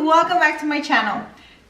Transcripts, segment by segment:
welcome back to my channel.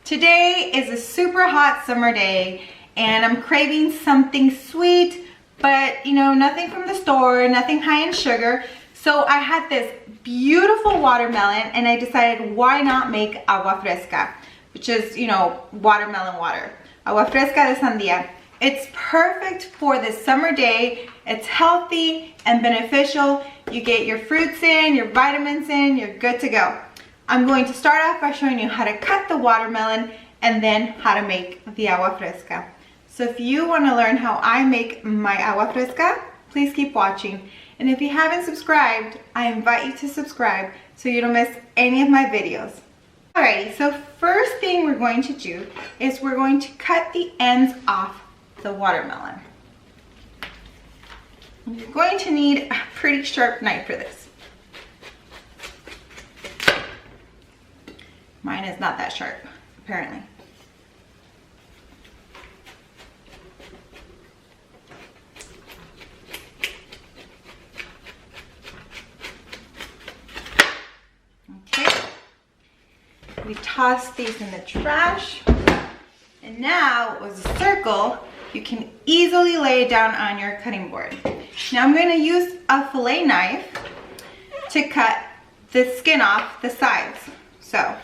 Today is a super hot summer day and I'm craving something sweet, but you know, nothing from the store, nothing high in sugar. So I had this beautiful watermelon and I decided why not make agua fresca, which is, you know, watermelon water. Agua fresca de Sandia. It's perfect for this summer day. It's healthy and beneficial. You get your fruits in, your vitamins in, you're good to go. I'm going to start off by showing you how to cut the watermelon and then how to make the agua fresca. So if you want to learn how I make my agua fresca, please keep watching. And if you haven't subscribed, I invite you to subscribe so you don't miss any of my videos. Alrighty, so first thing we're going to do is we're going to cut the ends off the watermelon. You're going to need a pretty sharp knife for this. Mine is not that sharp, apparently. Okay. We toss these in the trash. And now, with a circle, you can easily lay it down on your cutting board. Now I'm going to use a fillet knife to cut the skin off the sides. So I'm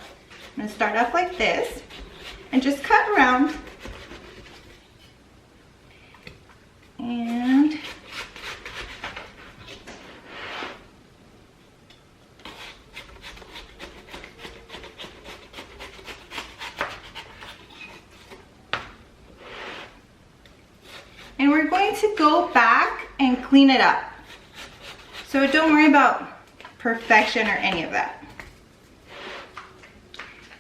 going to start off like this and just cut around. And we're going to go back and clean it up. So don't worry about perfection or any of that.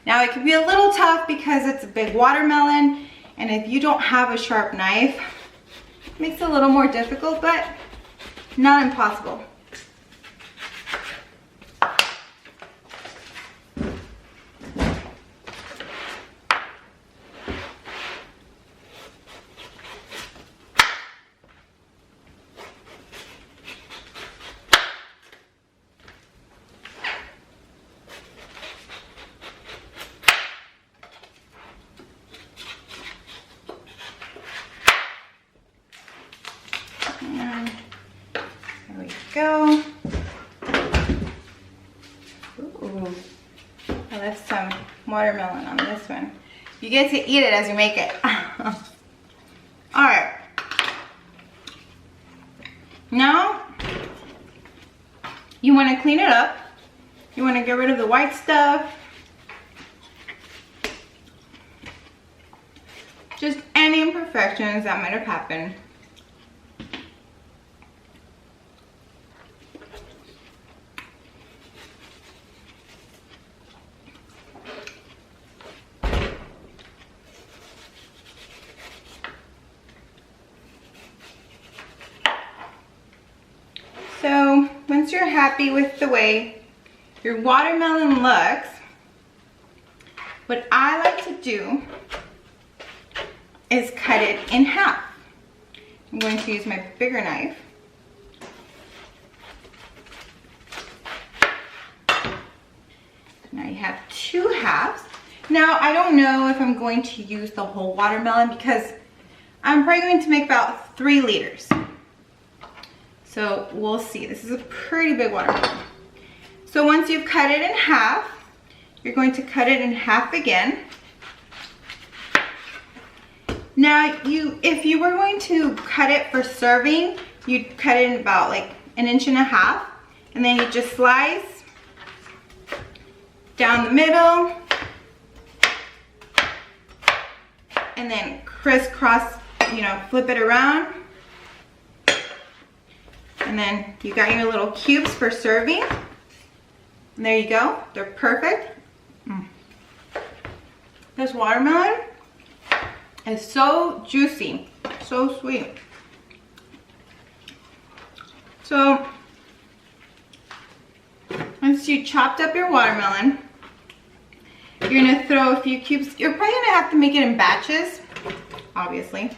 Now it can be a little tough because it's a big watermelon, and if you don't have a sharp knife, it makes it a little more difficult, but not impossible. There we go. Ooh, I left some watermelon on this one. You get to eat it as you make it. Alright. Now, you want to clean it up. You want to get rid of the white stuff. Just any imperfections that might have happened. So once you're happy with the way your watermelon looks, what I like to do is cut it in half. I'm going to use my bigger knife. Now you have two halves. Now I don't know if I'm going to use the whole watermelon because I'm probably going to make about 3 liters. So we'll see. This is a pretty big watermelon. So once you've cut it in half, you're going to cut it in half again. Now if you were going to cut it for serving, you'd cut it in about like 1.5 inches, and then you just slice down the middle and then crisscross, you know, flip it around. And then you got your little cubes for serving. And there you go. They're perfect. This watermelon is so juicy, so sweet. So once you chopped up your watermelon, you're gonna throw a few cubes. You're probably gonna have to make it in batches, obviously.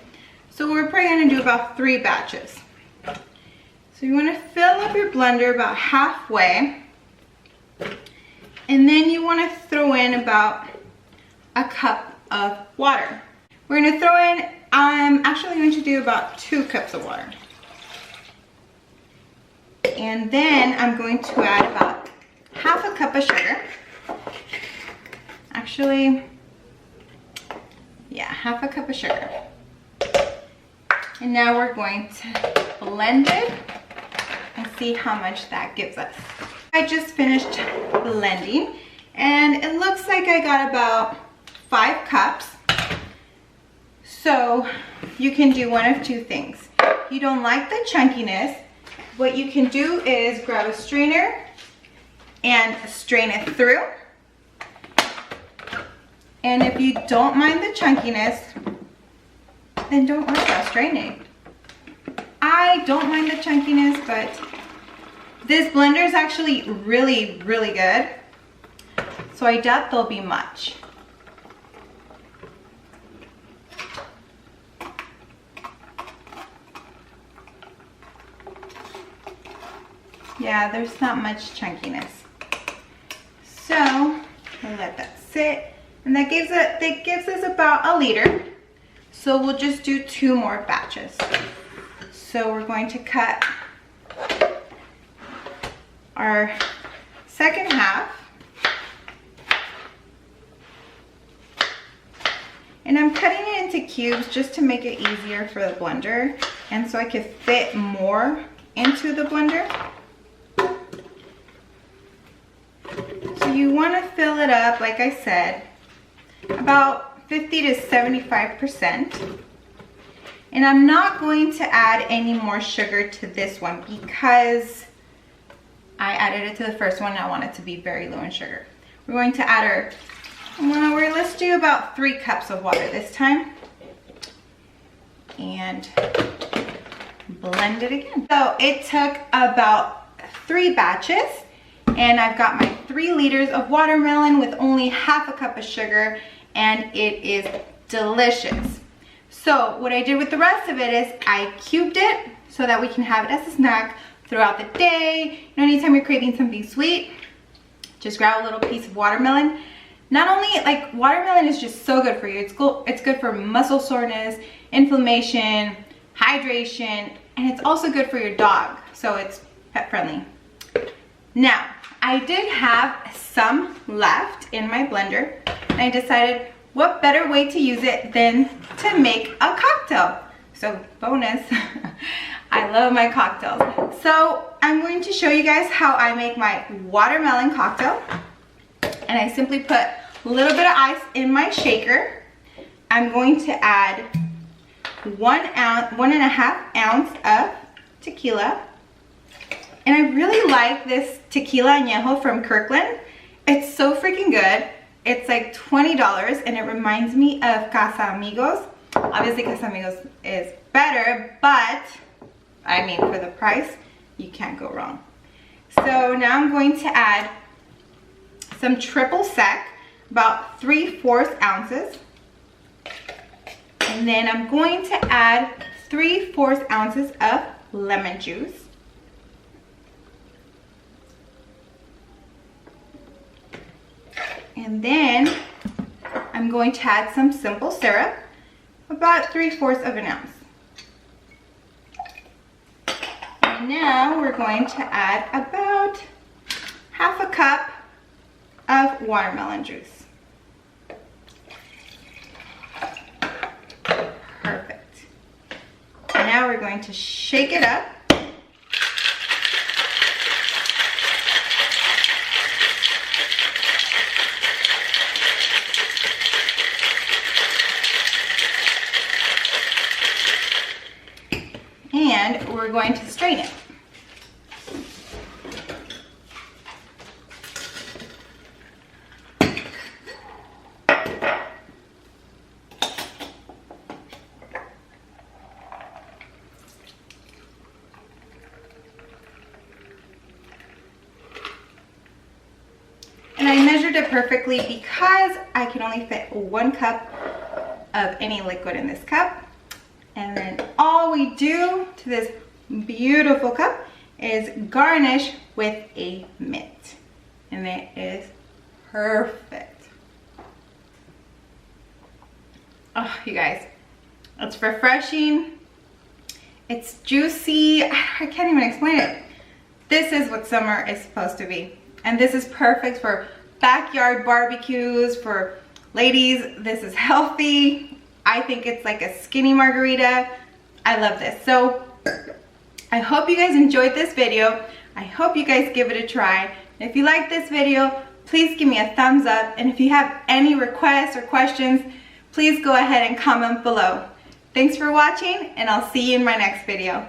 So we're probably gonna do about 3 batches. So you want to fill up your blender about halfway And then you want to throw in about a cup of water. We're going to throw in, I'm actually going to do about 2 cups of water. And then I'm going to add about half a cup of sugar. Actually, yeah, half a cup of sugar. And now we're going to blend it and see how much that gives us. I just finished blending and it looks like I got about 5 cups. So you can do one of 2 things. If you don't like the chunkiness, what you can do is grab a strainer and strain it through. And if you don't mind the chunkiness, then don't worry about straining. I don't mind the chunkiness, but this blender is actually really good. So I doubt there'll be much. Yeah, there's not much chunkiness. So we'll let that sit. And that gives us about a liter. So we'll just do 2 more batches. So we're going to cut our second half. And I'm cutting it into cubes just to make it easier for the blender. And so I could fit more into the blender. So you want to fill it up, like I said, about 50 to 75%. And I'm not going to add any more sugar to this one because I added it to the first one and I want it to be very low in sugar. We're going to add let's do about 3 cups of water this time. And blend it again. So it took about 3 batches. And I've got my 3 liters of watermelon with only half a cup of sugar, and it is delicious. So what I did with the rest of it is I cubed it so that we can have it as a snack throughout the day. You know, anytime you're craving something sweet, just grab a little piece of watermelon. Not only, like, watermelon is just so good for you. It's good for muscle soreness, inflammation, hydration, and it's also good for your dog. So it's pet friendly. Now, I did have some left in my blender, and I decided what better way to use it than to make a cocktail. So bonus, I love my cocktails. So I'm going to show you guys how I make my watermelon cocktail. And I simply put a little bit of ice in my shaker. I'm going to add 1.5 ounce of tequila. And I really like this tequila añejo from Kirkland. It's so freaking good. It's like $20 and it reminds me of Casamigos. Obviously Casamigos is better, but I mean, for the price, you can't go wrong. So now I'm going to add some triple sec, about 3/4 ounces. And then I'm going to add 3/4 ounces of lemon juice. And then I'm going to add some simple syrup, about 3/4 of an ounce. And now we're going to add about half a cup of watermelon juice. Perfect. And now we're going to shake it up. And we're going to strain it. And I measured it perfectly because I can only fit 1 cup of any liquid in this cup. And then all we do to this beautiful cup is garnish with a mint. And it is perfect. Oh, you guys, it's refreshing. It's juicy. I can't even explain it. This is what summer is supposed to be. And this is perfect for backyard barbecues, for ladies. This is healthy. I think it's like a skinny margarita. I love this. So I hope you guys enjoyed this video. I hope you guys give it a try. If you like this video, please give me a thumbs up. And if you have any requests or questions, please go ahead and comment below. Thanks for watching, and I'll see you in my next video.